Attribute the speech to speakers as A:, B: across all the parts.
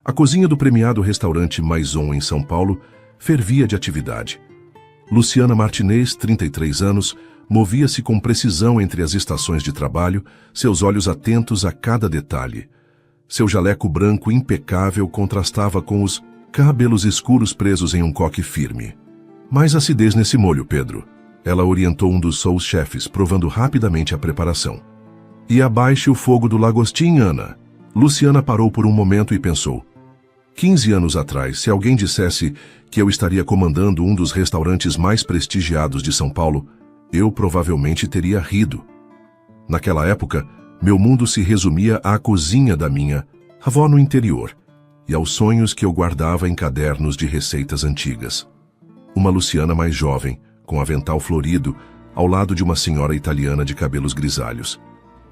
A: A cozinha do premiado restaurante Maison em São Paulo fervia de atividade. Luciana Martinez, 33 anos, movia-se com precisão entre as estações de trabalho, seus olhos atentos a cada detalhe. Seu jaleco branco impecável contrastava com os cabelos escuros presos em um coque firme. Mais acidez nesse molho, Pedro. Ela orientou um dos seus chefes, provando rapidamente a preparação. E abaixe o fogo do lagostim, Ana. Luciana parou por um momento e pensou. 15 anos atrás, se alguém dissesse que eu estaria comandando um dos restaurantes mais prestigiados de São Paulo, eu provavelmente teria rido. Naquela época, meu mundo se resumia à cozinha da minha avó no interior e aos sonhos que eu guardava em cadernos de receitas antigas. Uma Luciana mais jovem, com avental florido, ao lado de uma senhora italiana de cabelos grisalhos.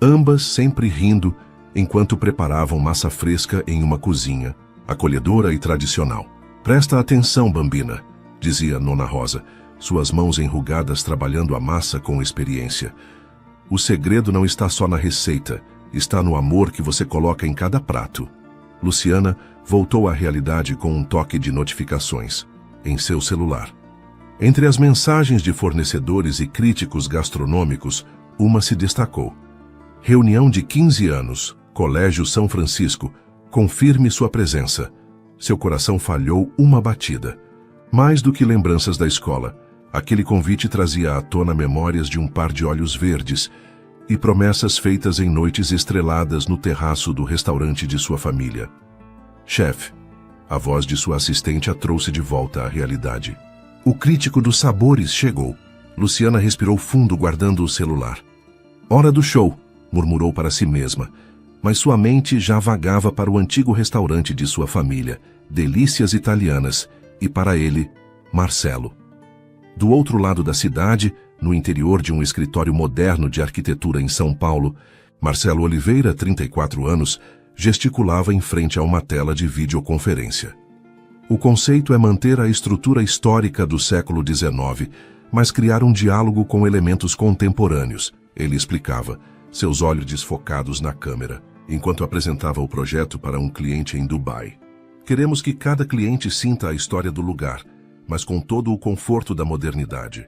A: Ambas sempre rindo enquanto preparavam massa fresca em uma cozinha, acolhedora e tradicional. Presta atenção, Bambina, dizia Nona Rosa, suas mãos enrugadas trabalhando a massa com experiência. O segredo não está só na receita, está no amor que você coloca em cada prato. Luciana voltou à realidade com um toque de notificações em seu celular. Entre as mensagens de fornecedores e críticos gastronômicos, uma se destacou. Reunião de 15 anos, Colégio São Francisco, confirme sua presença. Seu coração falhou uma batida. Mais do que lembranças da escola, aquele convite trazia à tona memórias de um par de olhos verdes e promessas feitas em noites estreladas no terraço do restaurante de sua família. Chefe, a voz de sua assistente a trouxe de volta à realidade. O crítico dos sabores chegou. Luciana respirou fundo guardando o celular. Hora do show, murmurou para si mesma, mas sua mente já vagava para o antigo restaurante de sua família, Delícias Italianas, e para ele, Marcelo. Do outro lado da cidade, no interior de um escritório moderno de arquitetura em São Paulo, Marcelo Oliveira, 34 anos, gesticulava em frente a uma tela de videoconferência. O conceito é manter a estrutura histórica do século XIX, mas criar um diálogo com elementos contemporâneos, ele explicava, seus olhos desfocados na câmera, enquanto apresentava o projeto para um cliente em Dubai. Queremos que cada cliente sinta a história do lugar, mas com todo o conforto da modernidade.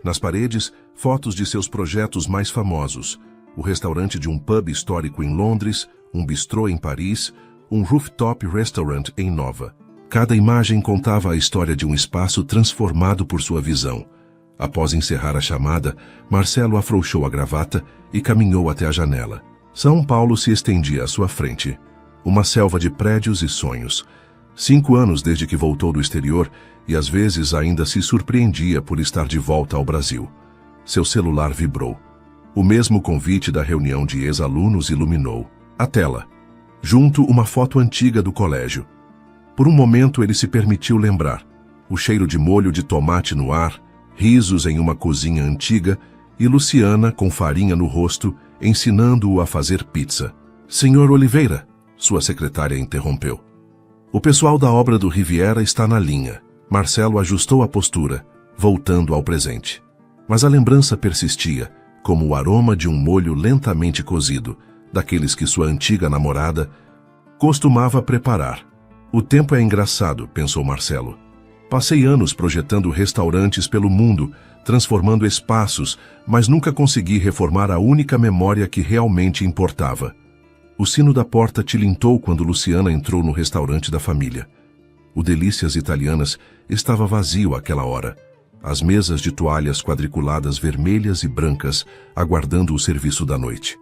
A: Nas paredes, fotos de seus projetos mais famosos, o restaurante de um pub histórico em Londres, um bistrô em Paris, um rooftop restaurant em Nova. Cada imagem contava a história de um espaço transformado por sua visão. Após encerrar a chamada, Marcelo afrouxou a gravata e caminhou até a janela. São Paulo se estendia à sua frente. Uma selva de prédios e sonhos. 5 anos desde que voltou do exterior e às vezes ainda se surpreendia por estar de volta ao Brasil. Seu celular vibrou. O mesmo convite da reunião de ex-alunos iluminou a tela. Junto, uma foto antiga do colégio. Por um momento ele se permitiu lembrar. O cheiro de molho de tomate no ar, risos em uma cozinha antiga e Luciana, com farinha no rosto, ensinando-o a fazer pizza. Senhor Oliveira, sua secretária interrompeu. O pessoal da obra do Riviera está na linha. Marcelo ajustou a postura, voltando ao presente. Mas a lembrança persistia, como o aroma de um molho lentamente cozido, daqueles que sua antiga namorada costumava preparar. O tempo é engraçado, pensou Marcelo. Passei anos projetando restaurantes pelo mundo, transformando espaços, mas nunca consegui reformar a única memória que realmente importava. O sino da porta tilintou quando Luciana entrou no restaurante da família. O Delícias Italianas estava vazio àquela hora. As mesas de toalhas quadriculadas vermelhas e brancas, aguardando o serviço da noite.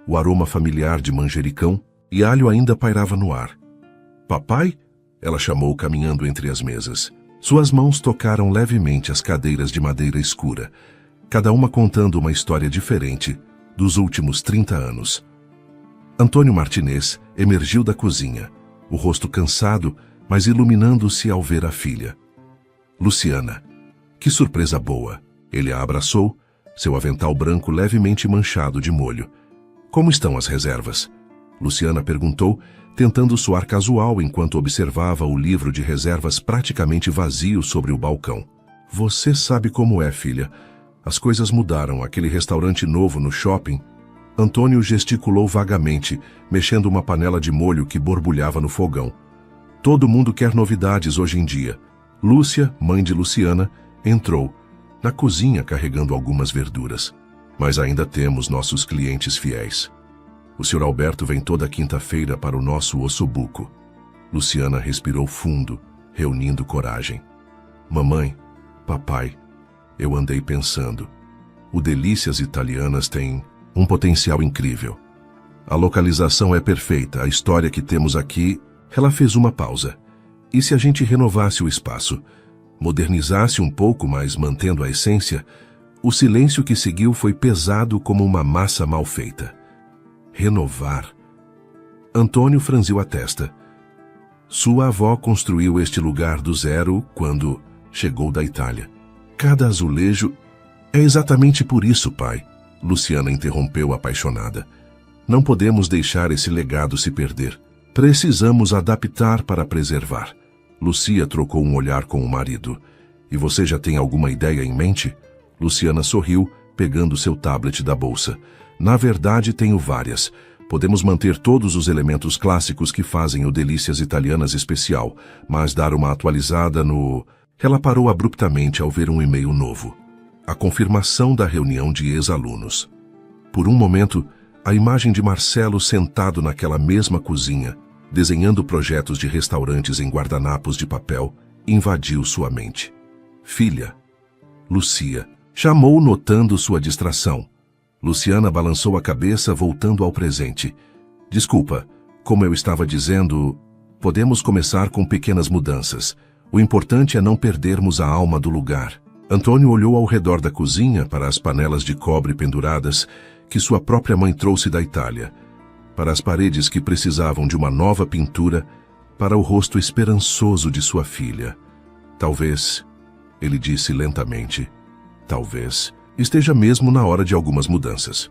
A: O aroma familiar de manjericão e alho ainda pairava no ar. Papai? Ela chamou caminhando entre as mesas. Suas mãos tocaram levemente as cadeiras de madeira escura, cada uma contando uma história diferente dos últimos 30 anos. Antônio Martinez emergiu da cozinha, o rosto cansado, mas iluminando-se ao ver a filha. Luciana. Que surpresa boa! Ele a abraçou, seu avental branco levemente manchado de molho. Como estão as reservas? Luciana perguntou, tentando soar casual enquanto observava o livro de reservas praticamente vazio sobre o balcão. Você sabe como é, filha. As coisas mudaram, aquele restaurante novo no shopping. Antônio gesticulou vagamente, mexendo uma panela de molho que borbulhava no fogão. Todo mundo quer novidades hoje em dia. Lúcia, mãe de Luciana, entrou, na cozinha carregando algumas verduras. Mas ainda temos nossos clientes fiéis. O Sr. Alberto vem toda quinta-feira para o nosso ossobuco. Luciana respirou fundo, reunindo coragem. Mamãe, papai, eu andei pensando. O Delícias Italianas tem um potencial incrível. A localização é perfeita, a história que temos aqui... Ela fez uma pausa. E se a gente renovasse o espaço? Modernizasse um pouco, mas mantendo a essência? O silêncio que seguiu foi pesado como uma massa mal feita. Renovar. Antônio franziu a testa. Sua avó construiu este lugar do zero quando chegou da Itália. Cada azulejo... É exatamente por isso, pai. Luciana interrompeu apaixonada. Não podemos deixar esse legado se perder. Precisamos adaptar para preservar. Lucia trocou um olhar com o marido. E você já tem alguma ideia em mente? Luciana sorriu, pegando seu tablet da bolsa. Na verdade, tenho várias. Podemos manter todos os elementos clássicos que fazem o Delícias Italianas especial, mas dar uma atualizada no... Ela parou abruptamente ao ver um e-mail novo. A confirmação da reunião de ex-alunos. Por um momento, a imagem de Marcelo sentado naquela mesma cozinha, desenhando projetos de restaurantes em guardanapos de papel, invadiu sua mente. Filha. Lucia. Chamou notando sua distração. Luciana balançou a cabeça, voltando ao presente. Desculpa, como eu estava dizendo, podemos começar com pequenas mudanças. O importante é não perdermos a alma do lugar. Antônio olhou ao redor da cozinha para as panelas de cobre penduradas que sua própria mãe trouxe da Itália, para as paredes que precisavam de uma nova pintura, para o rosto esperançoso de sua filha. Talvez, ele disse lentamente, talvez esteja mesmo na hora de algumas mudanças.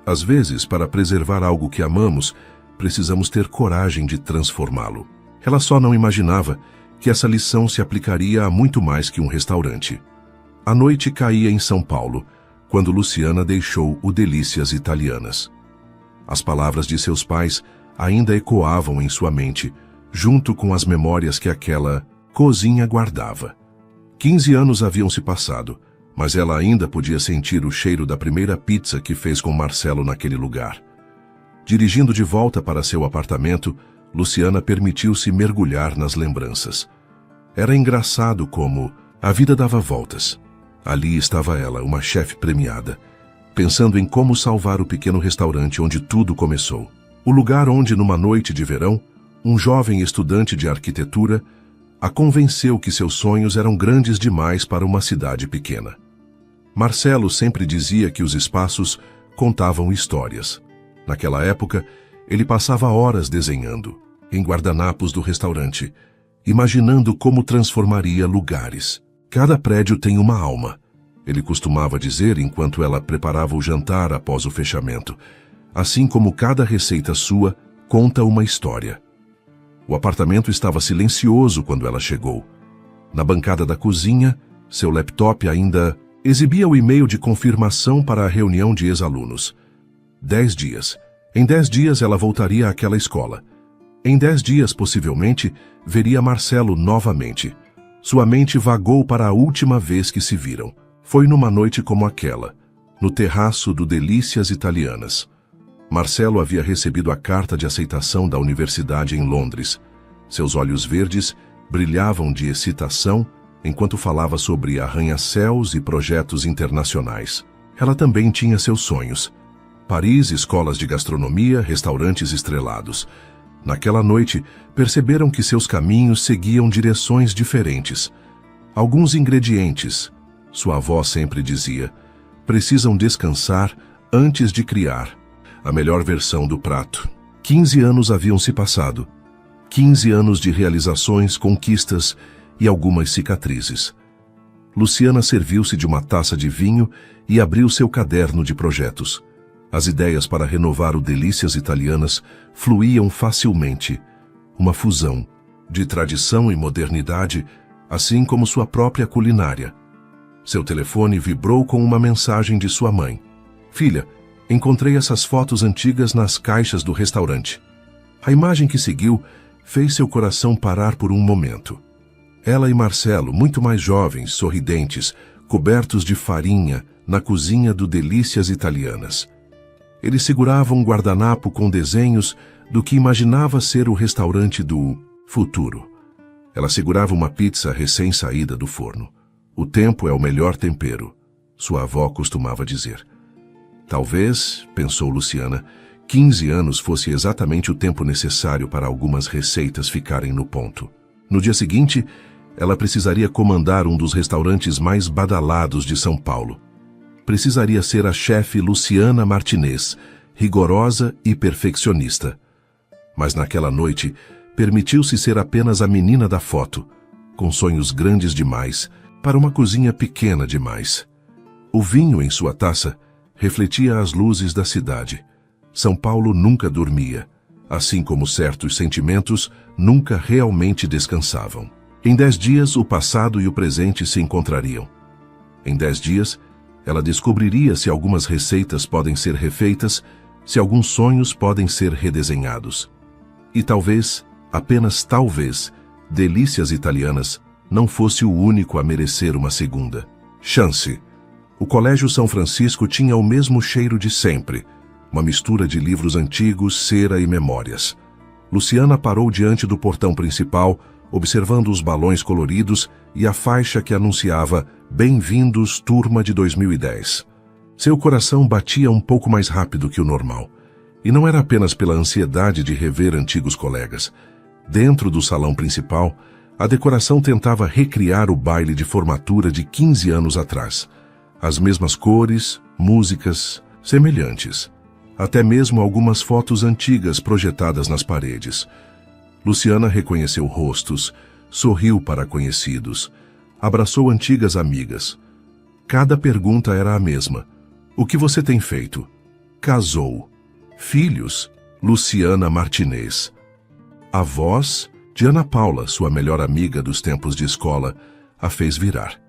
A: Às vezes, para preservar algo que amamos, precisamos ter coragem de transformá-lo. Ela só não imaginava que essa lição se aplicaria a muito mais que um restaurante. A noite caía em São Paulo, quando Luciana deixou o Delícias Italianas. As palavras de seus pais ainda ecoavam em sua mente, junto com as memórias que aquela cozinha guardava. 15 anos haviam se passado, mas ela ainda podia sentir o cheiro da primeira pizza que fez com Marcelo naquele lugar. Dirigindo de volta para seu apartamento, Luciana permitiu-se mergulhar nas lembranças. Era engraçado como a vida dava voltas. Ali estava ela, uma chefe premiada, pensando em como salvar o pequeno restaurante onde tudo começou. O lugar onde, numa noite de verão, um jovem estudante de arquitetura a convenceu que seus sonhos eram grandes demais para uma cidade pequena. Marcelo sempre dizia que os espaços contavam histórias. Naquela época, ele passava horas desenhando, em guardanapos do restaurante, imaginando como transformaria lugares. Cada prédio tem uma alma, ele costumava dizer enquanto ela preparava o jantar após o fechamento. Assim como cada receita sua conta uma história. O apartamento estava silencioso quando ela chegou. Na bancada da cozinha, seu laptop ainda exibia o e-mail de confirmação para a reunião de ex-alunos. 10 dias. Em 10 dias ela voltaria àquela escola. Em 10 dias, possivelmente, veria Marcelo novamente. Sua mente vagou para a última vez que se viram. Foi numa noite como aquela, no terraço do Delícias Italianas. Marcelo havia recebido a carta de aceitação da universidade em Londres. Seus olhos verdes brilhavam de excitação enquanto falava sobre arranha-céus e projetos internacionais. Ela também tinha seus sonhos. Paris, escolas de gastronomia, restaurantes estrelados. Naquela noite, perceberam que seus caminhos seguiam direções diferentes. Alguns ingredientes, sua avó sempre dizia, precisam descansar antes de criar a melhor versão do prato. 15 anos haviam se passado. 15 anos de realizações, conquistas e algumas cicatrizes. Luciana serviu-se de uma taça de vinho e abriu seu caderno de projetos. As ideias para renovar o Delícias Italianas fluíam facilmente. Uma fusão de tradição e modernidade, assim como sua própria culinária. Seu telefone vibrou com uma mensagem de sua mãe. Filha, Encontrei essas fotos antigas nas caixas do restaurante. A imagem que seguiu fez seu coração parar por um momento. Ela e Marcelo, muito mais jovens, sorridentes, cobertos de farinha, na cozinha do Delícias Italianas. Eles seguravam um guardanapo com desenhos do que imaginava ser o restaurante do futuro. Ela segurava uma pizza recém-saída do forno. O tempo é o melhor tempero, sua avó costumava dizer. Talvez, pensou Luciana, 15 anos fosse exatamente o tempo necessário para algumas receitas ficarem no ponto. No dia seguinte, ela precisaria comandar um dos restaurantes mais badalados de São Paulo. Precisaria ser a chefe Luciana Martinez, rigorosa e perfeccionista. Mas naquela noite, permitiu-se ser apenas a menina da foto, com sonhos grandes demais, para uma cozinha pequena demais. O vinho em sua taça refletia as luzes da cidade. São Paulo nunca dormia, assim como certos sentimentos nunca realmente descansavam. Em 10 dias, o passado e o presente se encontrariam. Em 10 dias, ela descobriria se algumas receitas podem ser refeitas, se alguns sonhos podem ser redesenhados. E talvez, apenas talvez, Delícias Italianas não fosse o único a merecer uma segunda chance. O Colégio São Francisco tinha o mesmo cheiro de sempre, uma mistura de livros antigos, cera e memórias. Luciana parou diante do portão principal, observando os balões coloridos e a faixa que anunciava Bem-vindos, turma de 2010. Seu coração batia um pouco mais rápido que o normal. E não era apenas pela ansiedade de rever antigos colegas. Dentro do salão principal, a decoração tentava recriar o baile de formatura de 15 anos atrás. As mesmas cores, músicas, semelhantes. Até mesmo algumas fotos antigas projetadas nas paredes. Luciana reconheceu rostos, sorriu para conhecidos, abraçou antigas amigas. Cada pergunta era a mesma. O que você tem feito? Casou. Filhos? Luciana Martinez. A voz de Ana Paula, sua melhor amiga dos tempos de escola, a fez virar.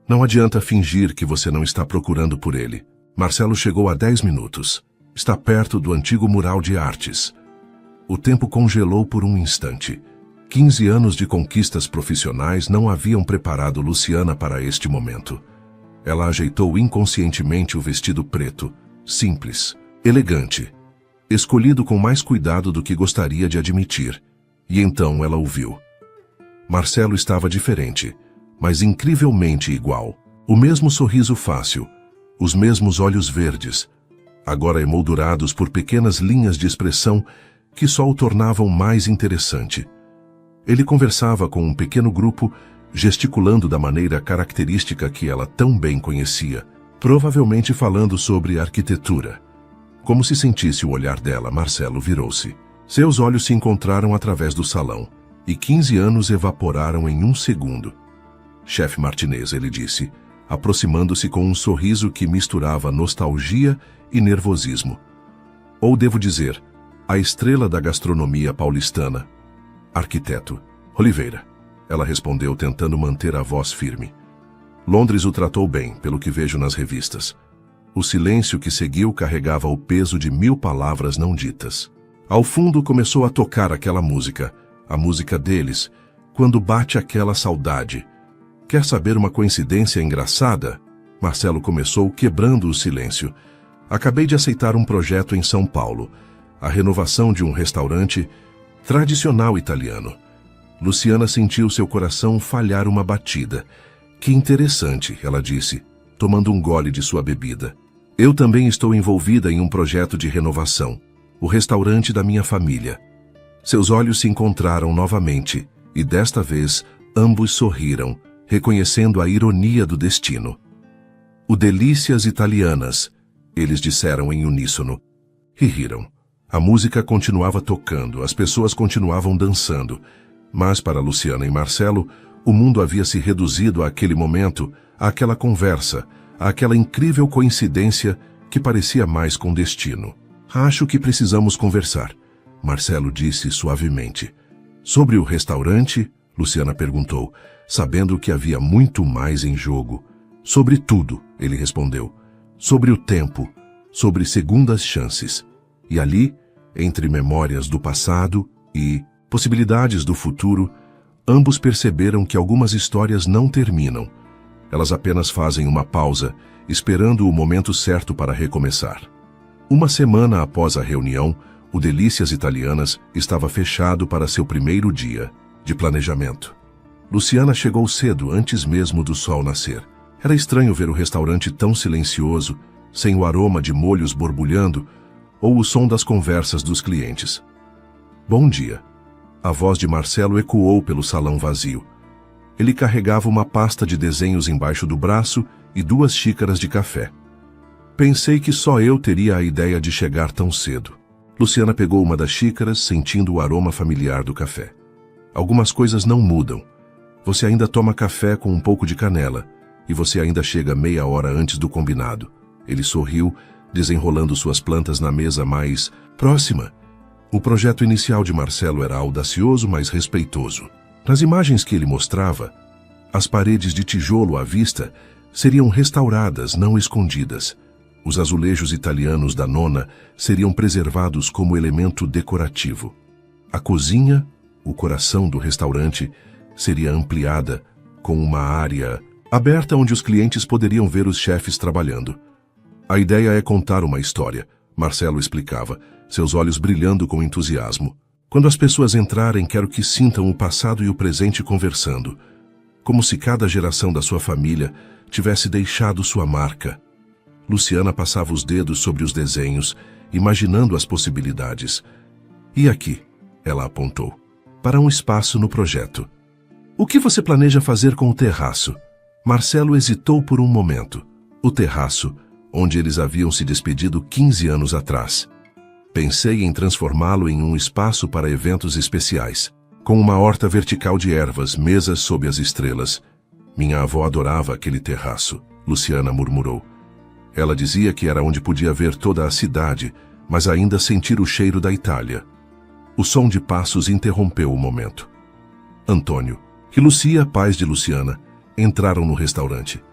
A: Não adianta fingir que você não está procurando por ele. Marcelo chegou há 10 minutos. Está perto do antigo mural de artes. O tempo congelou por um instante. 15 anos de conquistas profissionais não haviam preparado Luciana para este momento. Ela ajeitou inconscientemente o vestido preto, simples, elegante, escolhido com mais cuidado do que gostaria de admitir. E então ela o viu. Marcelo estava diferente, mas incrivelmente igual. O mesmo sorriso fácil, os mesmos olhos verdes, agora emoldurados por pequenas linhas de expressão que só o tornavam mais interessante. Ele conversava com um pequeno grupo, gesticulando da maneira característica que ela tão bem conhecia, provavelmente falando sobre arquitetura. Como se sentisse o olhar dela, Marcelo virou-se. Seus olhos se encontraram através do salão, e 15 anos evaporaram em um segundo. Chefe Martinez, ele disse, aproximando-se com um sorriso que misturava nostalgia e nervosismo. Ou devo dizer, a estrela da gastronomia paulistana. Arquiteto. Oliveira. Ela respondeu tentando manter a voz firme. Londres o tratou bem, pelo que vejo nas revistas. O silêncio que seguiu carregava o peso de 1000 palavras não ditas. Ao fundo começou a tocar aquela música, a música deles, quando bate aquela saudade. Quer saber uma coincidência engraçada? Marcelo começou quebrando o silêncio. Acabei de aceitar um projeto em São Paulo, a renovação de um restaurante tradicional italiano. Luciana sentiu seu coração falhar uma batida. Que interessante, ela disse, tomando um gole de sua bebida. Eu também estou envolvida em um projeto de renovação, o restaurante da minha família. Seus olhos se encontraram novamente, e desta vez ambos sorriram, reconhecendo a ironia do destino. O Delícias Italianas, eles disseram em uníssono, e riram. A música continuava tocando, as pessoas continuavam dançando, mas para Luciana e Marcelo, o mundo havia se reduzido àquele momento, àquela conversa, àquela incrível coincidência que parecia mais com destino. Acho que precisamos conversar, Marcelo disse suavemente. Sobre o restaurante? Luciana perguntou, sabendo que havia muito mais em jogo. Sobre tudo, ele respondeu. Sobre o tempo, sobre segundas chances. E ali, entre memórias do passado e possibilidades do futuro, ambos perceberam que algumas histórias não terminam. Elas apenas fazem uma pausa, esperando o momento certo para recomeçar. Uma semana após a reunião, o Delícias Italianas estava fechado para seu primeiro dia de planejamento. Luciana chegou cedo, antes mesmo do sol nascer. Era estranho ver o restaurante tão silencioso, sem o aroma de molhos borbulhando ou o som das conversas dos clientes. Bom dia. A voz de Marcelo ecoou pelo salão vazio. Ele carregava uma pasta de desenhos embaixo do braço e 2 xícaras de café. Pensei que só eu teria a ideia de chegar tão cedo. Luciana pegou uma das xícaras, sentindo o aroma familiar do café. Algumas coisas não mudam. Você ainda toma café com um pouco de canela, e você ainda chega meia hora antes do combinado. Ele sorriu, desenrolando suas plantas na mesa mais próxima. O projeto inicial de Marcelo era audacioso, mas respeitoso. Nas imagens que ele mostrava, as paredes de tijolo à vista seriam restauradas, não escondidas. Os azulejos italianos da nona seriam preservados como elemento decorativo. A cozinha, o coração do restaurante, seria ampliada com uma área aberta onde os clientes poderiam ver os chefes trabalhando. A ideia é contar uma história, Marcelo explicava, seus olhos brilhando com entusiasmo. Quando as pessoas entrarem, quero que sintam o passado e o presente conversando, como se cada geração da sua família tivesse deixado sua marca. Luciana passava os dedos sobre os desenhos, imaginando as possibilidades. E aqui, ela apontou, para um espaço no projeto. O que você planeja fazer com o terraço? Marcelo hesitou por um momento. O terraço, onde eles haviam se despedido 15 anos atrás. Pensei em transformá-lo em um espaço para eventos especiais, com uma horta vertical de ervas, mesas sob as estrelas. Minha avó adorava aquele terraço, Luciana murmurou. Ela dizia que era onde podia ver toda a cidade, mas ainda sentir o cheiro da Itália. O som de passos interrompeu o momento. Antônio e Lucia, pais de Luciana, entraram no restaurante.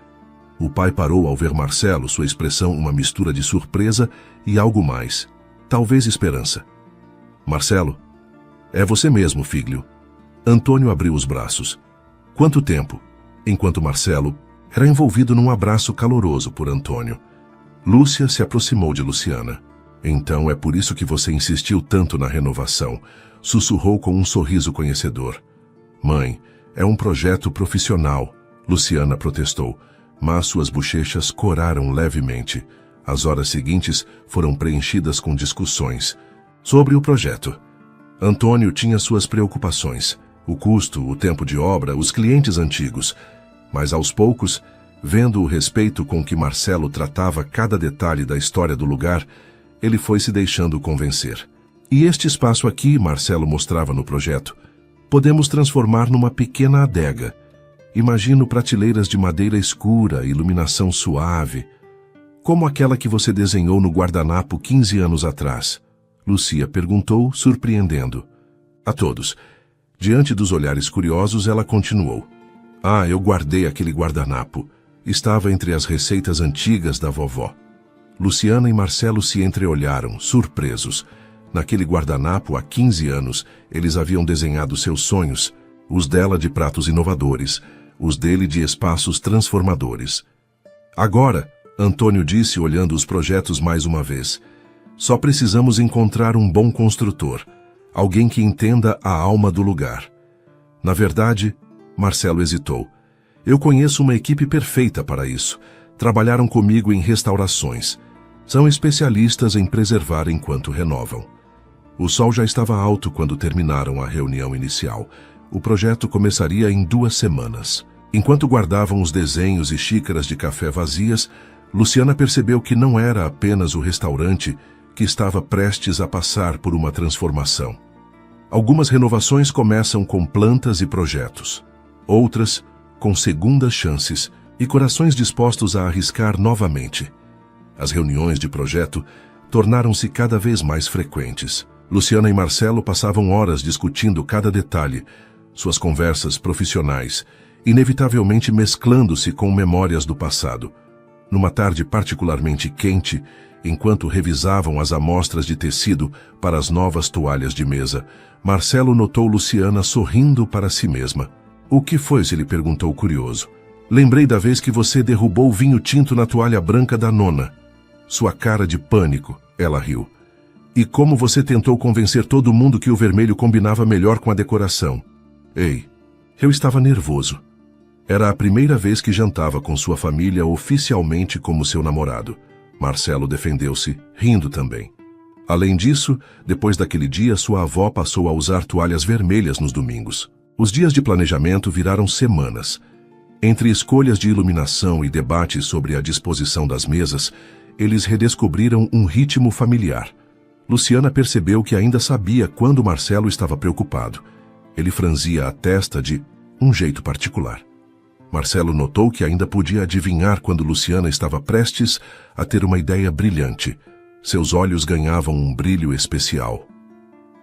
A: O pai parou ao ver Marcelo, sua expressão uma mistura de surpresa e algo mais, talvez esperança. Marcelo, é você mesmo, filho. Antônio abriu os braços. Quanto tempo? Enquanto Marcelo era envolvido num abraço caloroso por Antônio. Lúcia se aproximou de Luciana. Então é por isso que você insistiu tanto na renovação, sussurrou com um sorriso conhecedor. Mãe, é um projeto profissional, Luciana protestou, mas suas bochechas coraram levemente. As horas seguintes foram preenchidas com discussões sobre o projeto. Antônio tinha suas preocupações, o custo, o tempo de obra, os clientes antigos, mas aos poucos, vendo o respeito com que Marcelo tratava cada detalhe da história do lugar, ele foi se deixando convencer. E este espaço aqui, Marcelo mostrava no projeto, podemos transformar numa pequena adega. Imagino prateleiras de madeira escura, iluminação suave, como aquela que você desenhou no guardanapo 15 anos atrás. Lucia perguntou, surpreendendo a todos. Diante dos olhares curiosos, ela continuou. Ah, eu guardei aquele guardanapo. Estava entre as receitas antigas da vovó. Luciana e Marcelo se entreolharam, surpresos. Naquele guardanapo, há 15 anos, eles haviam desenhado seus sonhos, os dela de pratos inovadores, os dele de espaços transformadores. Agora, Antônio disse, olhando os projetos mais uma vez, só precisamos encontrar um bom construtor, alguém que entenda a alma do lugar. Na verdade, Marcelo hesitou. Eu conheço uma equipe perfeita para isso. Trabalharam comigo em restaurações. São especialistas em preservar enquanto renovam. O sol já estava alto quando terminaram a reunião inicial. O projeto começaria em 2 semanas. Enquanto guardavam os desenhos e xícaras de café vazias, Luciana percebeu que não era apenas o restaurante que estava prestes a passar por uma transformação. Algumas renovações começam com plantas e projetos. Outras, com segundas chances e corações dispostos a arriscar novamente. As reuniões de projeto tornaram-se cada vez mais frequentes. Luciana e Marcelo passavam horas discutindo cada detalhe, suas conversas profissionais, inevitavelmente mesclando-se com memórias do passado. Numa tarde particularmente quente, Enquanto revisavam as amostras de tecido para as novas toalhas de mesa, Marcelo notou Luciana sorrindo para si mesma. O que foi? Ele perguntou curioso. Lembrei da vez que você derrubou o vinho tinto na toalha branca da nona. Sua cara de pânico, ela riu. E como você tentou convencer todo mundo que o vermelho combinava melhor com a decoração. Ei, eu estava nervoso. Era a primeira vez que jantava com sua família oficialmente como seu namorado. Marcelo defendeu-se, rindo também. Além disso, depois daquele dia, sua avó passou a usar toalhas vermelhas nos domingos. Os dias de planejamento viraram semanas. Entre escolhas de iluminação e debates sobre a disposição das mesas, eles redescobriram um ritmo familiar. Luciana percebeu que ainda sabia quando Marcelo estava preocupado. Ele franzia a testa de um jeito particular. Marcelo notou que ainda podia adivinhar quando Luciana estava prestes a ter uma ideia brilhante. Seus olhos ganhavam um brilho especial.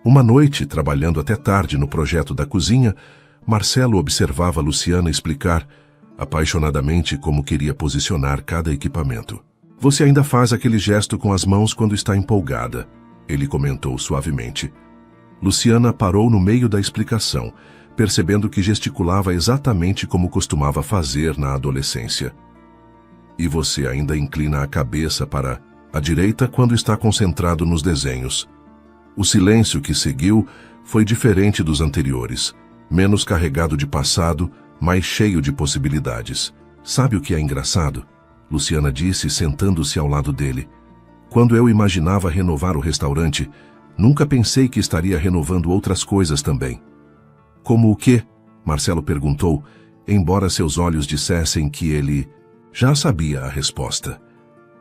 A: Uma noite, trabalhando até tarde no projeto da cozinha, Marcelo observava Luciana explicar apaixonadamente como queria posicionar cada equipamento. Você ainda faz aquele gesto com as mãos quando está empolgada, ele comentou suavemente. Luciana parou no meio da explicação, percebendo que gesticulava exatamente como costumava fazer na adolescência. E você ainda inclina a cabeça para a direita quando está concentrado nos desenhos. O silêncio que seguiu foi diferente dos anteriores, menos carregado de passado, mais cheio de possibilidades. Sabe o que é engraçado? Luciana disse, sentando-se ao lado dele. Quando eu imaginava renovar o restaurante, nunca pensei que estaria renovando outras coisas também. Como o quê? Marcelo perguntou, embora seus olhos dissessem que ele já sabia a resposta.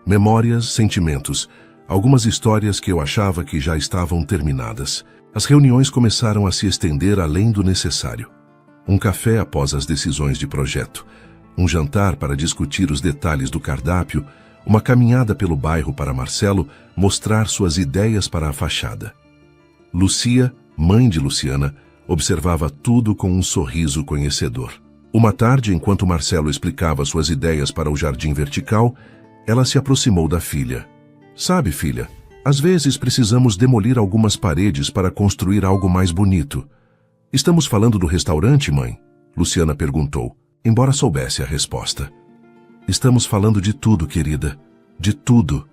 A: Memórias, sentimentos, algumas histórias que eu achava que já estavam terminadas. As reuniões começaram a se estender além do necessário. Um café após as decisões de projeto, um jantar para discutir os detalhes do cardápio, uma caminhada pelo bairro para Marcelo mostrar suas ideias para a fachada. Lúcia, mãe de Luciana, observava tudo com um sorriso conhecedor. Uma tarde, enquanto Marcelo explicava suas ideias para o jardim vertical, ela se aproximou da filha. Sabe, filha, às vezes precisamos demolir algumas paredes para construir algo mais bonito. Estamos falando do restaurante, mãe? Luciana perguntou, embora soubesse a resposta. Estamos falando de tudo, querida. De tudo.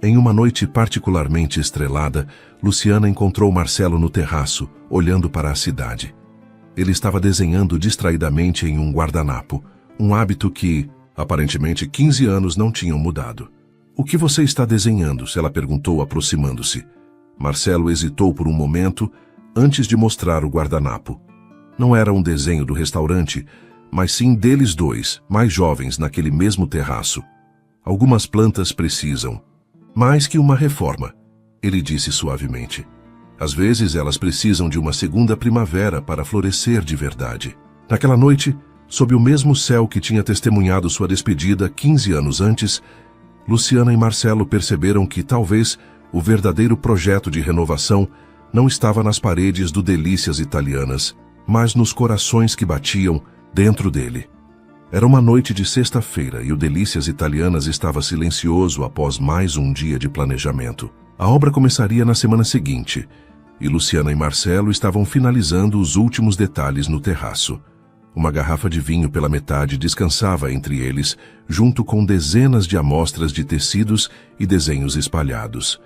A: Em uma noite particularmente estrelada, Luciana encontrou Marcelo no terraço, olhando para a cidade. Ele estava desenhando distraidamente em um guardanapo, um hábito que, aparentemente, 15 anos não tinham mudado. O que você está desenhando? Ela perguntou, aproximando-se. Marcelo hesitou por um momento, antes de mostrar o guardanapo. Não era um desenho do restaurante, mas sim deles dois, mais jovens, naquele mesmo terraço. Algumas plantas precisam mais que uma reforma, ele disse suavemente. Às vezes elas precisam de uma segunda primavera para florescer de verdade. Naquela noite, sob o mesmo céu que tinha testemunhado sua despedida 15 anos antes, Luciana e Marcelo perceberam que talvez o verdadeiro projeto de renovação não estava nas paredes do Delícias Italianas, mas nos corações que batiam dentro dele. Era uma noite de sexta-feira e o Delícias Italianas estava silencioso após mais um dia de planejamento. A obra começaria na semana seguinte, e Luciana e Marcelo estavam finalizando os últimos detalhes no terraço. Uma garrafa de vinho pela metade descansava entre eles, junto com dezenas de amostras de tecidos e desenhos espalhados.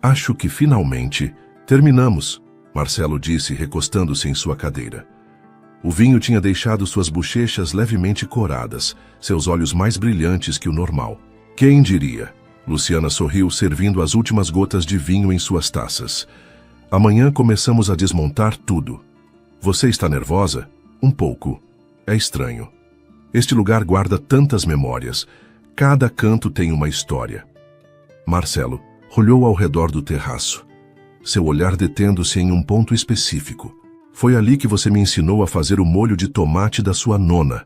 A: Acho que finalmente terminamos, Marcelo disse, recostando-se em sua cadeira. O vinho tinha deixado suas bochechas levemente coradas, seus olhos mais brilhantes que o normal. Quem diria? Luciana sorriu, servindo as últimas gotas de vinho em suas taças. Amanhã começamos a desmontar tudo. Você está nervosa? Um pouco. É estranho. Este lugar guarda tantas memórias. Cada canto tem uma história. Marcelo olhou ao redor do terraço, seu olhar detendo-se em um ponto específico. Foi ali que você me ensinou a fazer o molho de tomate da sua nona.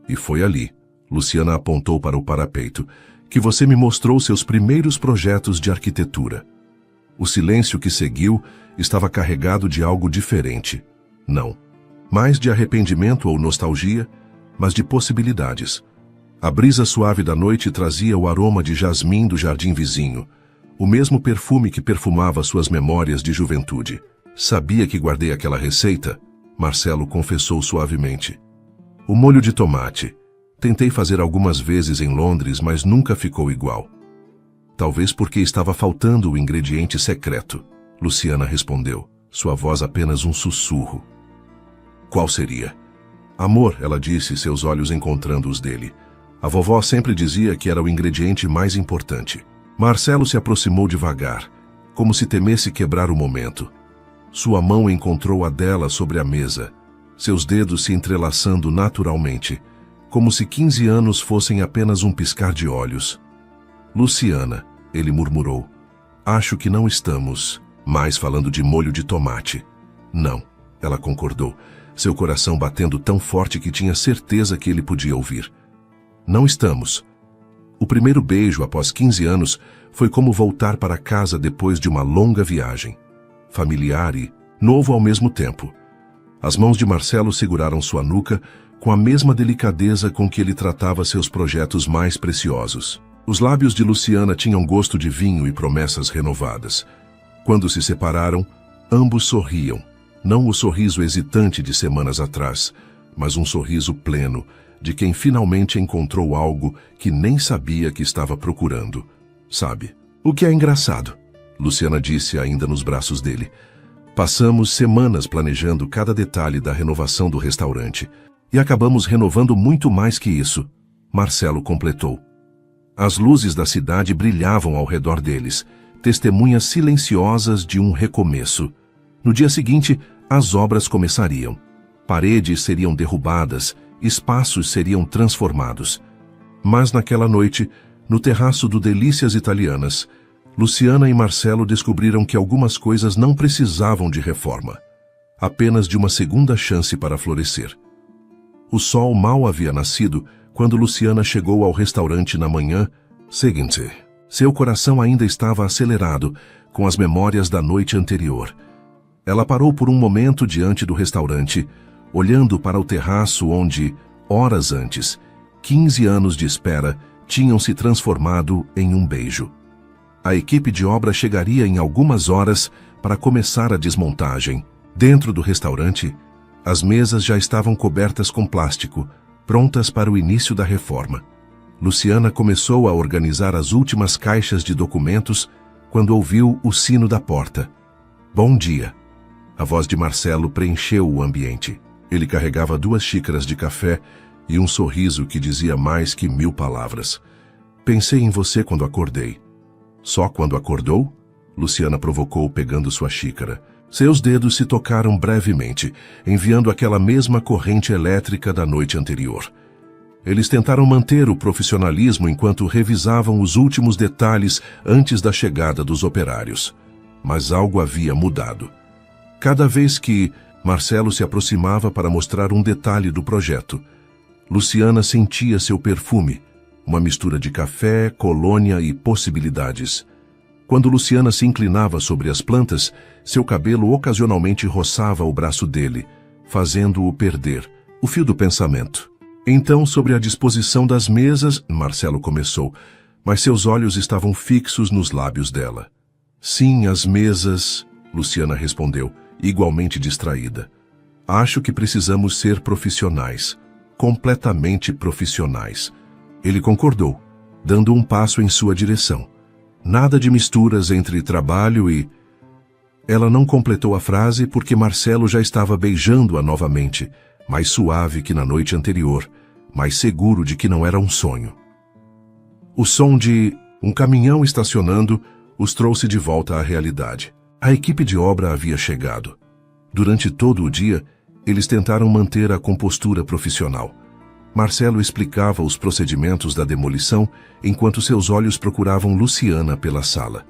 A: E foi ali, Luciana apontou para o parapeito, que você me mostrou seus primeiros projetos de arquitetura. O silêncio que seguiu estava carregado de algo diferente. Não, mais de arrependimento ou nostalgia, mas de possibilidades. A brisa suave da noite trazia o aroma de jasmim do jardim vizinho, o mesmo perfume que perfumava suas memórias de juventude. Sabia que guardei aquela receita? Marcelo confessou suavemente. O molho de tomate. Tentei fazer algumas vezes em Londres, mas nunca ficou igual. Talvez porque estava faltando o ingrediente secreto. Luciana respondeu, sua voz apenas um sussurro. Qual seria? Amor, ela disse, seus olhos encontrando os dele. A vovó sempre dizia que era o ingrediente mais importante. Marcelo se aproximou devagar, como se temesse quebrar o momento. Sua mão encontrou a dela sobre a mesa, seus dedos se entrelaçando naturalmente, como se 15 anos fossem apenas um piscar de olhos. Luciana, ele murmurou, acho que não estamos mais falando de molho de tomate. Não, ela concordou, seu coração batendo tão forte que tinha certeza que ele podia ouvir. Não estamos. O primeiro beijo após 15 anos foi como voltar para casa depois de uma longa viagem. Familiar e novo ao mesmo tempo. As mãos de Marcelo seguraram sua nuca com a mesma delicadeza com que ele tratava seus projetos mais preciosos. Os lábios de Luciana tinham gosto de vinho e promessas renovadas. Quando se separaram, ambos sorriam. Não o sorriso hesitante de semanas atrás, mas um sorriso pleno, de quem finalmente encontrou algo que nem sabia que estava procurando. Sabe, o que é engraçado? Luciana disse ainda nos braços dele. Passamos semanas planejando cada detalhe da renovação do restaurante e acabamos renovando muito mais que isso, Marcelo completou. As luzes da cidade brilhavam ao redor deles, testemunhas silenciosas de um recomeço. No dia seguinte, as obras começariam. Paredes seriam derrubadas, espaços seriam transformados. Mas naquela noite, no terraço do Delícias Italianas, Luciana e Marcelo descobriram que algumas coisas não precisavam de reforma, apenas de uma segunda chance para florescer. O sol mal havia nascido quando Luciana chegou ao restaurante na manhã seguinte. Seu coração ainda estava acelerado com as memórias da noite anterior. Ela parou por um momento diante do restaurante, olhando para o terraço onde, horas antes, 15 anos de espera tinham se transformado em um beijo. A equipe de obra chegaria em algumas horas para começar a desmontagem. Dentro do restaurante, as mesas já estavam cobertas com plástico, prontas para o início da reforma. Luciana começou a organizar as últimas caixas de documentos quando ouviu o sino da porta. Bom dia. A voz de Marcelo preencheu o ambiente. Ele carregava 2 xícaras de café e um sorriso que dizia mais que 1000 palavras. Pensei em você quando acordei. Só quando acordou? Luciana provocou pegando sua xícara. Seus dedos se tocaram brevemente, enviando aquela mesma corrente elétrica da noite anterior. Eles tentaram manter o profissionalismo enquanto revisavam os últimos detalhes antes da chegada dos operários. Mas algo havia mudado. Cada vez que Marcelo se aproximava para mostrar um detalhe do projeto, Luciana sentia seu perfume, uma mistura de café, colônia e possibilidades. Quando Luciana se inclinava sobre as plantas, seu cabelo ocasionalmente roçava o braço dele, fazendo-o perder o fio do pensamento. Então, sobre a disposição das mesas, Marcelo começou, mas seus olhos estavam fixos nos lábios dela. Sim, as mesas, Luciana respondeu, igualmente distraída. Acho que precisamos ser profissionais, completamente profissionais. Ele concordou, dando um passo em sua direção. Nada de misturas entre trabalho e... Ela não completou a frase porque Marcelo já estava beijando-a novamente, mais suave que na noite anterior, mais seguro de que não era um sonho. O som de um caminhão estacionando os trouxe de volta à realidade. A equipe de obra havia chegado. Durante todo o dia, eles tentaram manter a compostura profissional. Marcelo explicava os procedimentos da demolição enquanto seus olhos procuravam Luciana pela sala.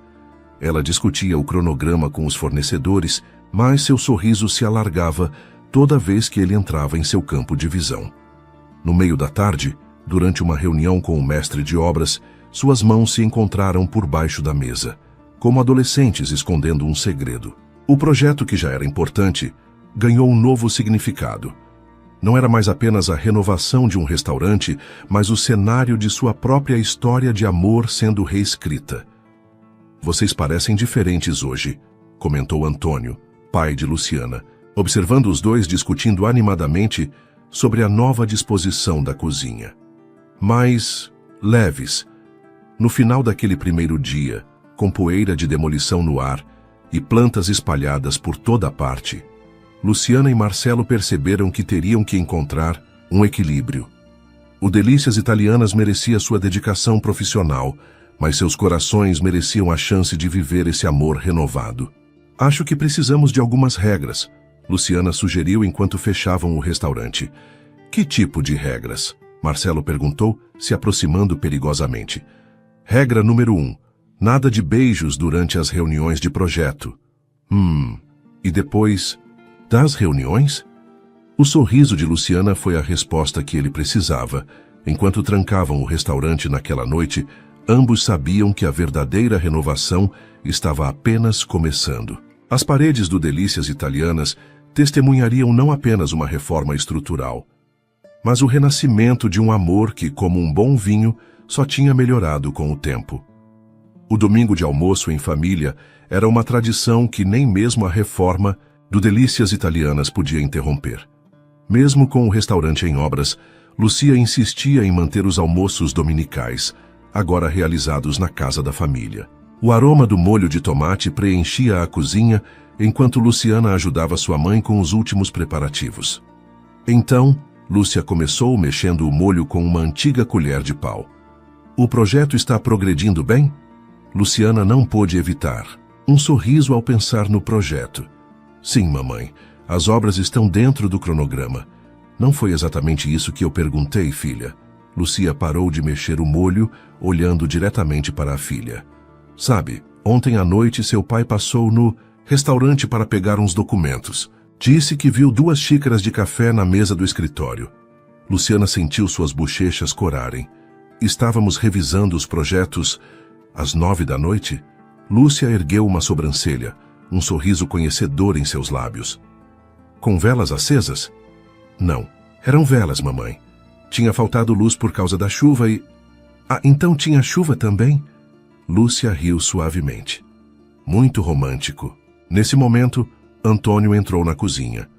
A: Ela discutia o cronograma com os fornecedores, mas seu sorriso se alargava toda vez que ele entrava em seu campo de visão. No meio da tarde, durante uma reunião com o mestre de obras, suas mãos se encontraram por baixo da mesa, como adolescentes escondendo um segredo. O projeto, que já era importante, ganhou um novo significado. Não era mais apenas a renovação de um restaurante, mas o cenário de sua própria história de amor sendo reescrita. vocês parecem diferentes hoje, comentou Antônio, pai de Luciana, observando os dois discutindo animadamente sobre a nova disposição da cozinha. Mais leves. No final daquele primeiro dia, com poeira de demolição no ar e plantas espalhadas por toda a parte, Luciana e Marcelo perceberam que teriam que encontrar um equilíbrio. O Delícias Italianas merecia sua dedicação profissional, mas seus corações mereciam a chance de viver esse amor renovado. Acho que precisamos de algumas regras, Luciana sugeriu enquanto fechavam o restaurante. Que tipo de regras? Marcelo perguntou, se aproximando perigosamente. Regra número 1. Nada de beijos durante as reuniões de projeto. E depois das reuniões? O sorriso de Luciana foi a resposta que ele precisava. Enquanto trancavam o restaurante naquela noite, ambos sabiam que a verdadeira renovação estava apenas começando. As paredes do Delícias Italianas testemunhariam não apenas uma reforma estrutural, mas o renascimento de um amor que, como um bom vinho, só tinha melhorado com o tempo. O domingo de almoço em família era uma tradição que nem mesmo a reforma do Delícias Italianas podia interromper. Mesmo com o restaurante em obras, Lucia insistia em manter os almoços dominicais, agora realizados na casa da família. O aroma do molho de tomate preenchia a cozinha, enquanto Luciana ajudava sua mãe com os últimos preparativos. Então, Lúcia começou mexendo o molho com uma antiga colher de pau. O projeto está progredindo bem? Luciana não pôde evitar um sorriso ao pensar no projeto. Sim, mamãe, as obras estão dentro do cronograma. Não foi exatamente isso que eu perguntei, filha. Lucia parou de mexer o molho, olhando diretamente para a filha. Sabe, ontem à noite seu pai passou no restaurante para pegar uns documentos. Disse que viu 2 xícaras de café na mesa do escritório. Luciana sentiu suas bochechas corarem. Estávamos revisando os projetos às 9 da noite? Lúcia ergueu uma sobrancelha, um sorriso conhecedor em seus lábios. Com velas acesas? Não, eram velas, mamãe. Tinha faltado luz por causa da chuva e... Ah, então tinha chuva também? Lúcia riu suavemente. Muito romântico. Nesse momento, Antônio entrou na cozinha.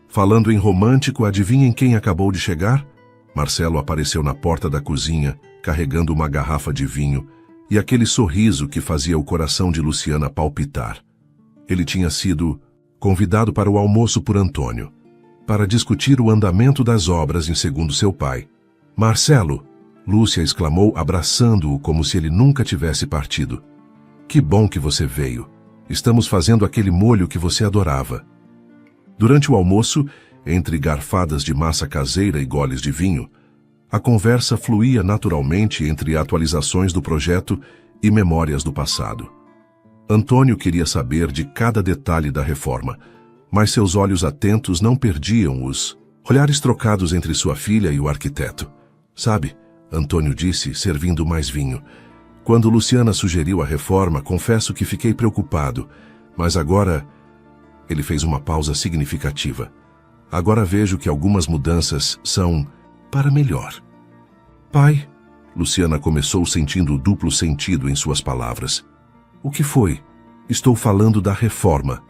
A: Falando em romântico, adivinhem quem acabou de chegar? Marcelo apareceu na porta da cozinha, carregando uma garrafa de vinho e aquele sorriso que fazia o coração de Luciana palpitar. Ele tinha sido convidado para o almoço por Antônio, para discutir o andamento das obras em segundo seu pai. Marcelo! Lúcia exclamou, abraçando-o como se ele nunca tivesse partido. Que bom que você veio. Estamos fazendo aquele molho que você adorava. Durante o almoço, entre garfadas de massa caseira e goles de vinho, a conversa fluía naturalmente entre atualizações do projeto e memórias do passado. Antônio queria saber de cada detalhe da reforma, mas seus olhos atentos não perdiam os olhares trocados entre sua filha e o arquiteto. Sabe, Antônio disse, servindo mais vinho. Quando Luciana sugeriu a reforma, confesso que fiquei preocupado, mas agora... Ele fez uma pausa significativa. Agora vejo que algumas mudanças são para melhor. Pai, Luciana começou sentindo o duplo sentido em suas palavras. O que foi? Estou falando da reforma.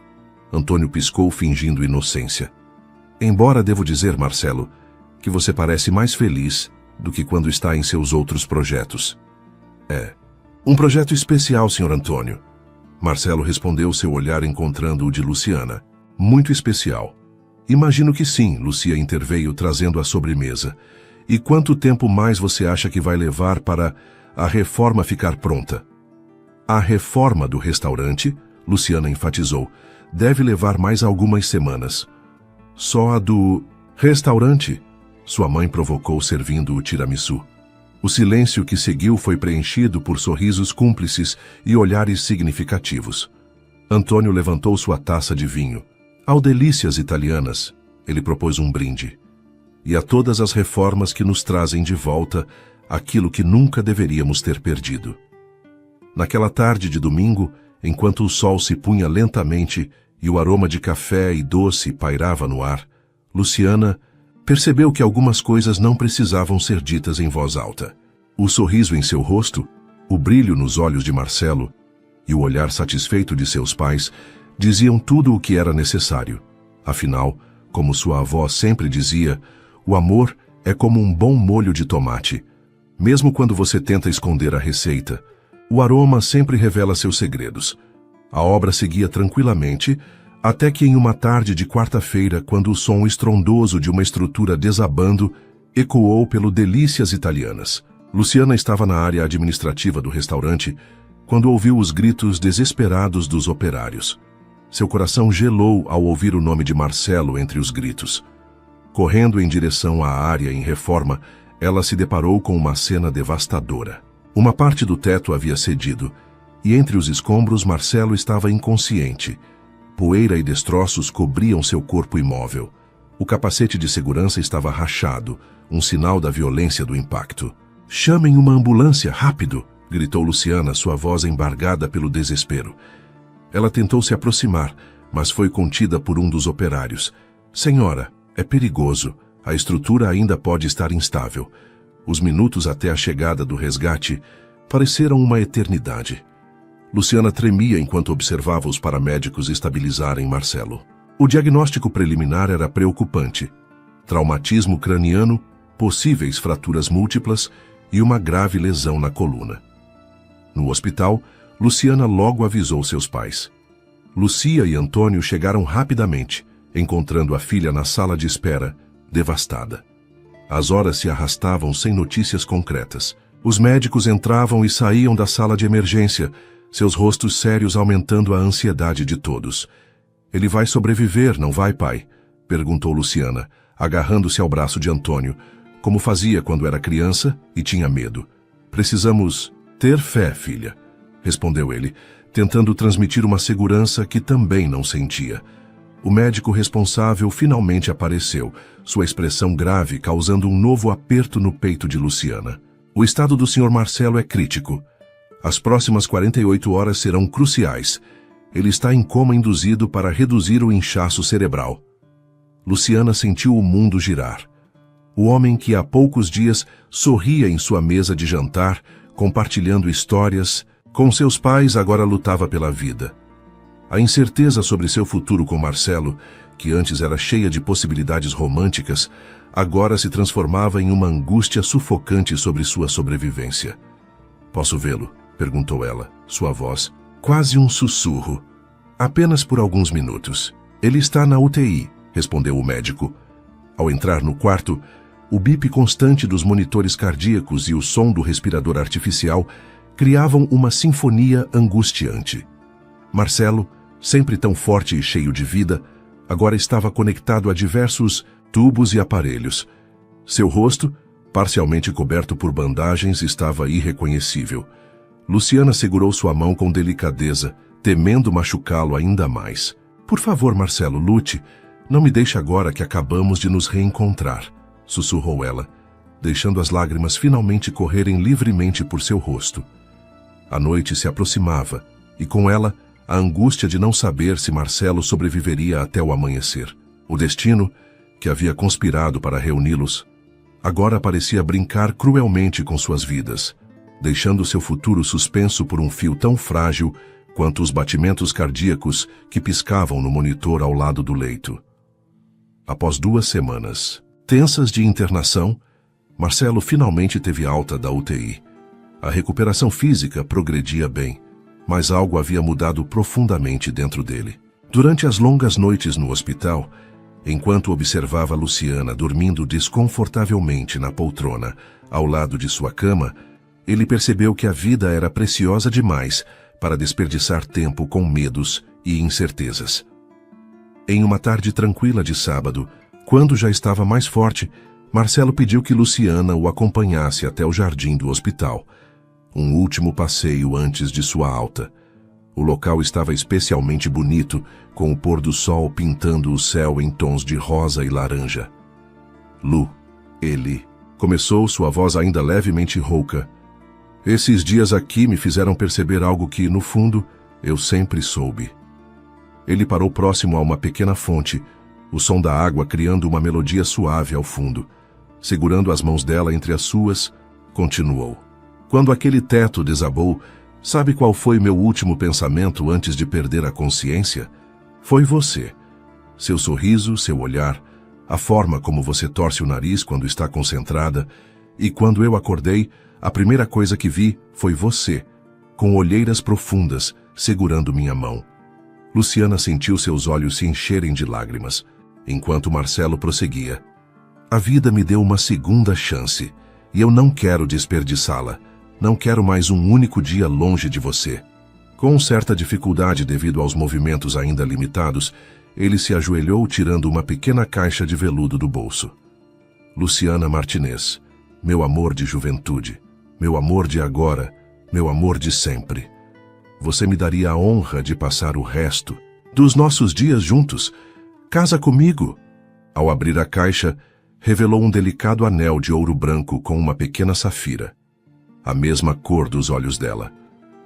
A: Antônio piscou fingindo inocência. Embora devo dizer, Marcelo, que você parece mais feliz do que quando está em seus outros projetos. É. Um projeto especial, Sr. Antônio. Marcelo respondeu, seu olhar encontrando o de Luciana. Muito especial. Imagino que sim, Lucia interveio trazendo a sobremesa. E quanto tempo mais você acha que vai levar para a reforma ficar pronta? A reforma do restaurante, Luciana enfatizou, deve levar mais algumas semanas. Só a do restaurante? Sua mãe provocou servindo o tiramisu. O silêncio que seguiu foi preenchido por sorrisos cúmplices e olhares significativos. Antônio levantou sua taça de vinho. Ao Delícias Italianas, ele propôs um brinde. E a todas as reformas que nos trazem de volta aquilo que nunca deveríamos ter perdido. Naquela tarde de domingo, enquanto o sol se punha lentamente e o aroma de café e doce pairava no ar, Luciana percebeu que algumas coisas não precisavam ser ditas em voz alta. O sorriso em seu rosto, o brilho nos olhos de Marcelo e o olhar satisfeito de seus pais diziam tudo o que era necessário. Afinal, como sua avó sempre dizia, o amor é como um bom molho de tomate. Mesmo quando você tenta esconder a receita, o aroma sempre revela seus segredos. A obra seguia tranquilamente, até que em uma tarde de quarta-feira, quando o som estrondoso de uma estrutura desabando ecoou pelo Delícias Italianas. Luciana estava na área administrativa do restaurante quando ouviu os gritos desesperados dos operários. Seu coração gelou ao ouvir o nome de Marcelo entre os gritos. Correndo em direção à área em reforma, ela se deparou com uma cena devastadora. Uma parte do teto havia cedido, e entre os escombros Marcelo estava inconsciente. Poeira e destroços cobriam seu corpo imóvel. O capacete de segurança estava rachado, um sinal da violência do impacto. "Chamem uma ambulância, rápido!" gritou Luciana, sua voz embargada pelo desespero. Ela tentou se aproximar, mas foi contida por um dos operários. "Senhora, é perigoso. A estrutura ainda pode estar instável." Os minutos até a chegada do resgate pareceram uma eternidade. Luciana tremia enquanto observava os paramédicos estabilizarem Marcelo. O diagnóstico preliminar era preocupante. Traumatismo craniano, possíveis fraturas múltiplas e uma grave lesão na coluna. No hospital, Luciana logo avisou seus pais. Lucia e Antônio chegaram rapidamente, encontrando a filha na sala de espera, devastada. As horas se arrastavam sem notícias concretas. Os médicos entravam e saíam da sala de emergência, seus rostos sérios aumentando a ansiedade de todos. "Ele vai sobreviver, não vai, pai?" perguntou Luciana, agarrando-se ao braço de Antônio, como fazia quando era criança e tinha medo. "Precisamos ter fé, filha", respondeu ele, tentando transmitir uma segurança que também não sentia. O médico responsável finalmente apareceu, sua expressão grave causando um novo aperto no peito de Luciana. "O estado do Sr. Marcelo é crítico. As próximas 48 horas serão cruciais. Ele está em coma induzido para reduzir o inchaço cerebral." Luciana sentiu o mundo girar. O homem que há poucos dias sorria em sua mesa de jantar, compartilhando histórias, com seus pais agora lutava pela vida. A incerteza sobre seu futuro com Marcelo, que antes era cheia de possibilidades românticas, agora se transformava em uma angústia sufocante sobre sua sobrevivência. "Posso vê-lo?" perguntou ela, sua voz quase um sussurro. "Apenas por alguns minutos. Ele está na UTI", respondeu o médico. Ao entrar no quarto, o bip constante dos monitores cardíacos e o som do respirador artificial criavam uma sinfonia angustiante. Marcelo, sempre tão forte e cheio de vida, agora estava conectado a diversos tubos e aparelhos. Seu rosto, parcialmente coberto por bandagens, estava irreconhecível. Luciana segurou sua mão com delicadeza, temendo machucá-lo ainda mais. "Por favor, Marcelo, lute. Não me deixe agora que acabamos de nos reencontrar", sussurrou ela, deixando as lágrimas finalmente correrem livremente por seu rosto. A noite se aproximava, e com ela, a angústia de não saber se Marcelo sobreviveria até o amanhecer. O destino, que havia conspirado para reuni-los, agora parecia brincar cruelmente com suas vidas, deixando seu futuro suspenso por um fio tão frágil quanto os batimentos cardíacos que piscavam no monitor ao lado do leito. Após 2 semanas tensas de internação, Marcelo finalmente teve alta da UTI. A recuperação física progredia bem, mas algo havia mudado profundamente dentro dele. Durante as longas noites no hospital, enquanto observava Luciana dormindo desconfortavelmente na poltrona ao lado de sua cama, ele percebeu que a vida era preciosa demais para desperdiçar tempo com medos e incertezas. Em uma tarde tranquila de sábado, quando já estava mais forte, Marcelo pediu que Luciana o acompanhasse até o jardim do hospital. Um último passeio antes de sua alta. O local estava especialmente bonito, com o pôr do sol pintando o céu em tons de rosa e laranja. "Lu, ele..." começou, sua voz ainda levemente rouca. "Esses dias aqui me fizeram perceber algo que, no fundo, eu sempre soube." Ele parou próximo a uma pequena fonte, o som da água criando uma melodia suave ao fundo. Segurando as mãos dela entre as suas, continuou. "Quando aquele teto desabou, Sabe qual foi meu último pensamento antes de perder a consciência? Foi você. Seu sorriso, seu olhar, a forma como você torce o nariz quando está concentrada, e quando eu acordei, a primeira coisa que vi foi você, com olheiras profundas, segurando minha mão. Luciana sentiu seus olhos se encherem de lágrimas, enquanto Marcelo prosseguia. A vida me deu uma segunda chance, e eu não quero desperdiçá-la. Não quero mais um único dia longe de você. Com certa dificuldade devido aos movimentos ainda limitados, ele se ajoelhou tirando uma pequena caixa de veludo do bolso. Luciana Martinez, meu amor de juventude, meu amor de agora, meu amor de sempre. Você me daria a honra de passar o resto dos nossos dias juntos. Casa comigo. Ao abrir a caixa, revelou um delicado anel de ouro branco com uma pequena safira. A mesma cor dos olhos dela.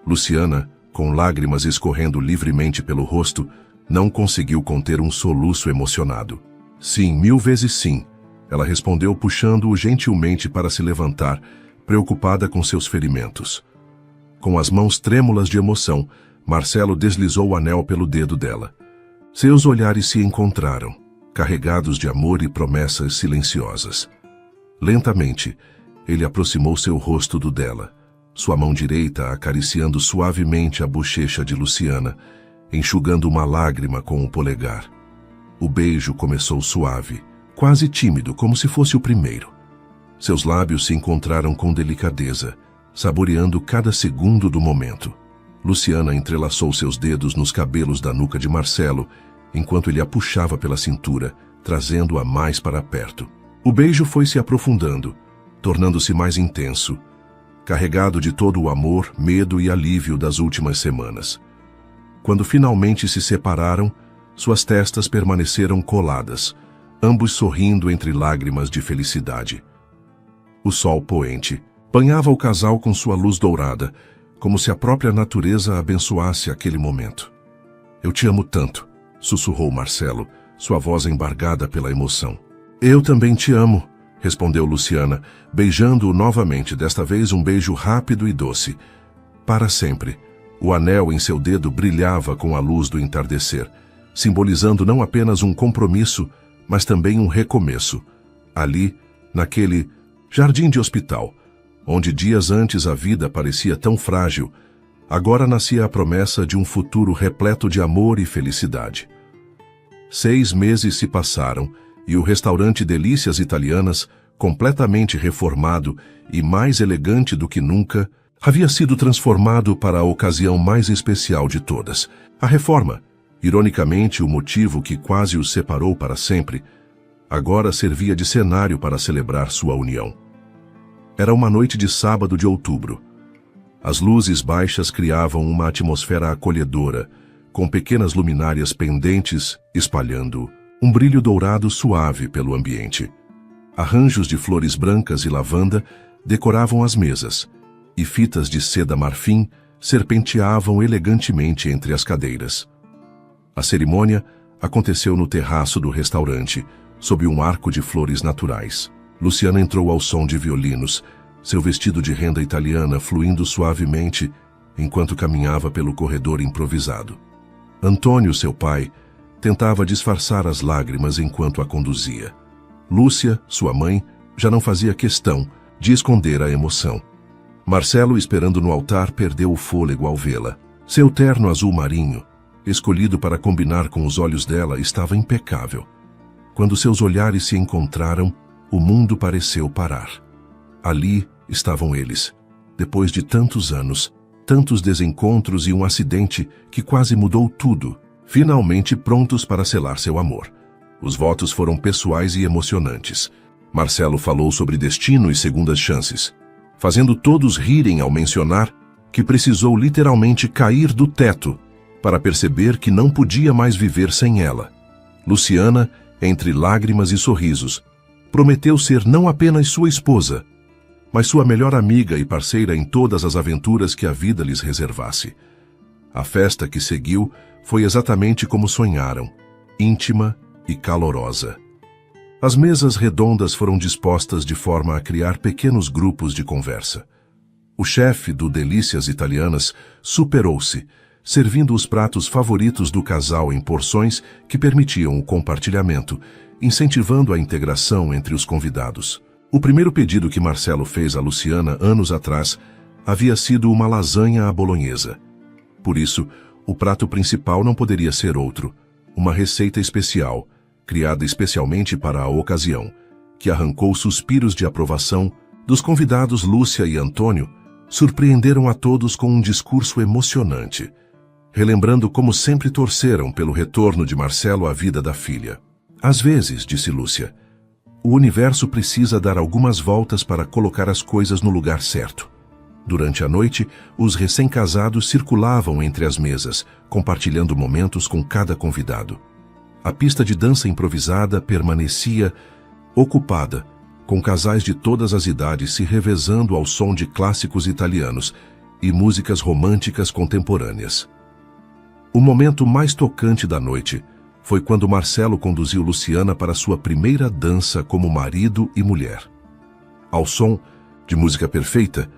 A: Luciana, com lágrimas escorrendo livremente pelo rosto, não conseguiu conter um soluço emocionado. Sim, 1000 vezes sim, ela respondeu puxando-o gentilmente para se levantar, preocupada com seus ferimentos. Com as mãos trêmulas de emoção, Marcelo deslizou o anel pelo dedo dela. Seus olhares se encontraram, carregados de amor e promessas silenciosas. Lentamente, ele aproximou seu rosto do dela, sua mão direita acariciando suavemente a bochecha de Luciana, enxugando uma lágrima com o polegar. O beijo começou suave, quase tímido, como se fosse o primeiro. Seus lábios se encontraram com delicadeza, saboreando cada segundo do momento. Luciana entrelaçou seus dedos nos cabelos da nuca de Marcelo, enquanto ele a puxava pela cintura, trazendo-a mais para perto. O beijo foi se aprofundando, tornando-se mais intenso, carregado de todo o amor, medo e alívio das últimas semanas. Quando finalmente se separaram, suas testas permaneceram coladas, ambos sorrindo entre lágrimas de felicidade. O sol poente banhava o casal com sua luz dourada, como se a própria natureza abençoasse aquele momento. Eu te amo tanto, sussurrou Marcelo, sua voz embargada pela emoção. Eu também te amo, respondeu Luciana, beijando-o novamente, desta vez um beijo rápido e doce. Para sempre. O anel em seu dedo brilhava com a luz do entardecer, simbolizando não apenas um compromisso, mas também um recomeço. Ali, naquele jardim de hospital, onde dias antes a vida parecia tão frágil, agora nascia a promessa de um futuro repleto de amor e felicidade. 6 meses se passaram e o restaurante Delícias Italianas, completamente reformado e mais elegante do que nunca, havia sido transformado para a ocasião mais especial de todas. A reforma, ironicamente o motivo que quase os separou para sempre, agora servia de cenário para celebrar sua união. Era uma noite de sábado de outubro. As luzes baixas criavam uma atmosfera acolhedora, com pequenas luminárias pendentes espalhando um brilho dourado suave pelo ambiente. Arranjos de flores brancas e lavanda decoravam as mesas, e fitas de seda marfim serpenteavam elegantemente entre as cadeiras. A cerimônia aconteceu no terraço do restaurante, sob um arco de flores naturais. Luciana entrou ao som de violinos, seu vestido de renda italiana fluindo suavemente enquanto caminhava pelo corredor improvisado. Antônio, seu pai, tentava disfarçar as lágrimas enquanto a conduzia. Lúcia, sua mãe, já não fazia questão de esconder a emoção. Marcelo, esperando no altar, perdeu o fôlego ao vê-la. Seu terno azul marinho, escolhido para combinar com os olhos dela, estava impecável. Quando seus olhares se encontraram, o mundo pareceu parar. Ali estavam eles, depois de tantos anos, tantos desencontros e um acidente que quase mudou tudo, finalmente prontos para selar seu amor. Os votos foram pessoais e emocionantes. Marcelo falou sobre destino e segundas chances, fazendo todos rirem ao mencionar que precisou literalmente cair do teto para perceber que não podia mais viver sem ela. Luciana, entre lágrimas e sorrisos, prometeu ser não apenas sua esposa, mas sua melhor amiga e parceira em todas as aventuras que a vida lhes reservasse. A festa que seguiu foi exatamente como sonharam, íntima e calorosa. As mesas redondas foram dispostas de forma a criar pequenos grupos de conversa. O chefe do Delícias Italianas superou-se, servindo os pratos favoritos do casal em porções que permitiam o compartilhamento, incentivando a integração entre os convidados. O primeiro pedido que Marcelo fez a Luciana anos atrás havia sido uma lasanha à bolonhesa. Por isso, o prato principal não poderia ser outro, uma receita especial, criada especialmente para a ocasião, que arrancou suspiros de aprovação dos convidados. Lúcia e Antônio surpreenderam a todos com um discurso emocionante, relembrando como sempre torceram pelo retorno de Marcelo à vida da filha. Às vezes, disse Lúcia, o universo precisa dar algumas voltas para colocar as coisas no lugar certo. Durante a noite, os recém-casados circulavam entre as mesas, compartilhando momentos com cada convidado. A pista de dança improvisada permanecia ocupada, com casais de todas as idades se revezando ao som de clássicos italianos e músicas românticas contemporâneas. O momento mais tocante da noite foi quando Marcelo conduziu Luciana para sua primeira dança como marido e mulher. Ao som de música perfeita,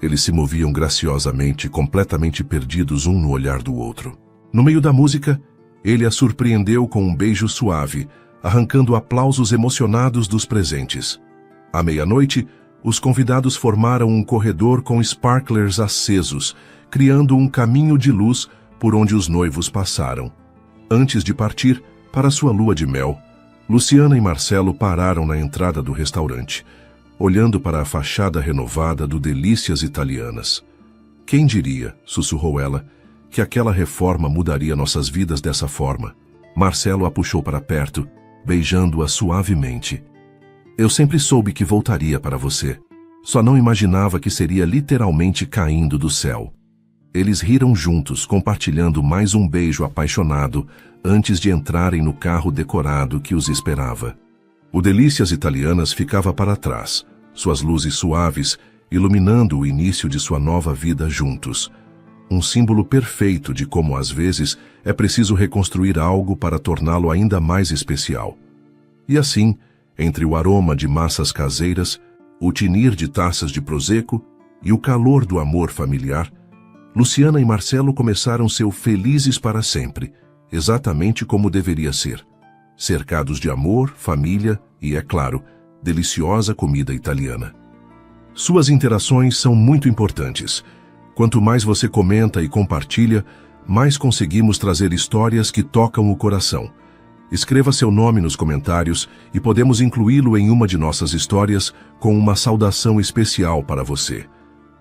A: eles se moviam graciosamente, completamente perdidos um no olhar do outro. No meio da música, ele a surpreendeu com um beijo suave, arrancando aplausos emocionados dos presentes. À meia-noite, os convidados formaram um corredor com sparklers acesos, criando um caminho de luz por onde os noivos passaram. Antes de partir para sua lua de mel, Luciana e Marcelo pararam na entrada do restaurante, olhando para a fachada renovada do Delícias Italianas. Quem diria, sussurrou ela, que aquela reforma mudaria nossas vidas dessa forma? Marcelo a puxou para perto, beijando-a suavemente. Eu sempre soube que voltaria para você. Só não imaginava que seria literalmente caindo do céu. Eles riram juntos, compartilhando mais um beijo apaixonado antes de entrarem no carro decorado que os esperava. O Delícias Italianas ficava para trás, suas luzes suaves iluminando o início de sua nova vida juntos. Um símbolo perfeito de como às vezes é preciso reconstruir algo para torná-lo ainda mais especial. E assim, entre o aroma de massas caseiras, o tinir de taças de prosecco e o calor do amor familiar, Luciana e Marcelo começaram seu felizes para sempre, exatamente como deveria ser, cercados de amor, família e, é claro, deliciosa comida italiana. Suas interações são muito importantes. Quanto mais você comenta e compartilha, mais conseguimos trazer histórias que tocam o coração. Escreva seu nome nos comentários e podemos incluí-lo em uma de nossas histórias com uma saudação especial para você.